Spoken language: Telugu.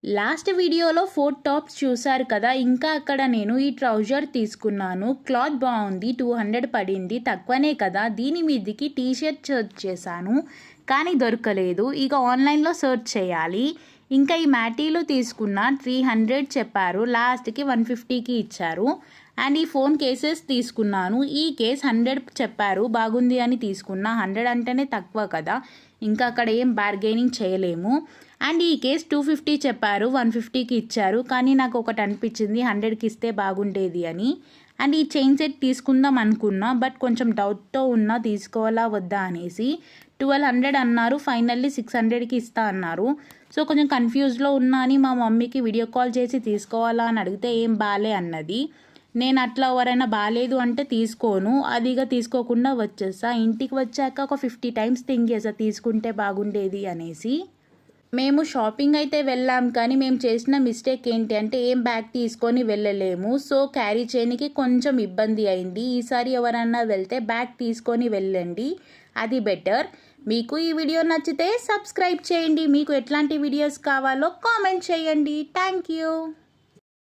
లాస్ట్ వీడియోలో 4 టాప్స్ చూసారు కదా. ఇంకా అక్కడ నేను ఈ ట్రౌజర్ తీసుకున్నాను. క్లాత్ బాగుంది, 200 పడింది, తక్కువనే కదా. దీని మీదకి టీ షర్ట్ సెర్చ్ చేశాను కానీ దొరకలేదు. ఇక ఆన్లైన్లో సెర్చ్ చేయాలి. ఇంకా ఈ మ్యాటీలు తీసుకున్న 300 చెప్పారు, లాస్ట్కి 150కి ఇచ్చారు. అండ్ ఈ ఫోన్ కేసెస్ తీసుకున్నాను. ఈ కేస్ 100 చెప్పారు, బాగుంది అని తీసుకున్నా. 100 అంటేనే తక్కువ కదా, ఇంకా అక్కడ ఏం బార్గెనింగ్ చేయలేము. అండ్ ఈ కేస్ 250 చెప్పారు, 150కి ఇచ్చారు. కానీ నాకు ఒకటి అనిపించింది 100కి ఇస్తే బాగుండేది అని. అండ్ ఈ చైన్ సెట్ తీసుకుందాం అనుకున్నా, బట్ కొంచెం డౌట్తో ఉన్నా తీసుకోవాలా వద్దా అనేసి. 1200 అన్నారు, ఫైనల్లీ 600కి ఇస్తా అన్నారు. సో కొంచెం కన్ఫ్యూజ్లో ఉన్నా అని మా మమ్మీకి వీడియో కాల్ చేసి తీసుకోవాలా అని అడిగితే ఏం బాలే అన్నది. నేను అట్లా ఎవరైనా బాగాలేదు అంటే తీసుకోను, అదిగా తీసుకోకుండా వచ్చేసా. ఇంటికి వచ్చాక ఒక 50 టైమ్స్ థింక్ చేసా తీసుకుంటే బాగుండేది అనేసి. మేము షాపింగ్ అయితే వెళ్ళాం కానీ మేము చేసిన మిస్టేక్ ఏంటి అంటే ఏం బ్యాగ్ తీసుకొని వెళ్ళలేము. సో క్యారీ చేయడానికి కొంచెం ఇబ్బంది అయింది. ఈసారి ఎవరన్నా వెళ్తే బ్యాగ్ తీసుకొని వెళ్ళండి, అది బెటర్. మీకు ఈ వీడియో నచ్చితే సబ్స్క్రైబ్ చేయండి. మీకు ఎట్లాంటి వీడియోస్ కావాలో కామెంట్ చేయండి. Thank you.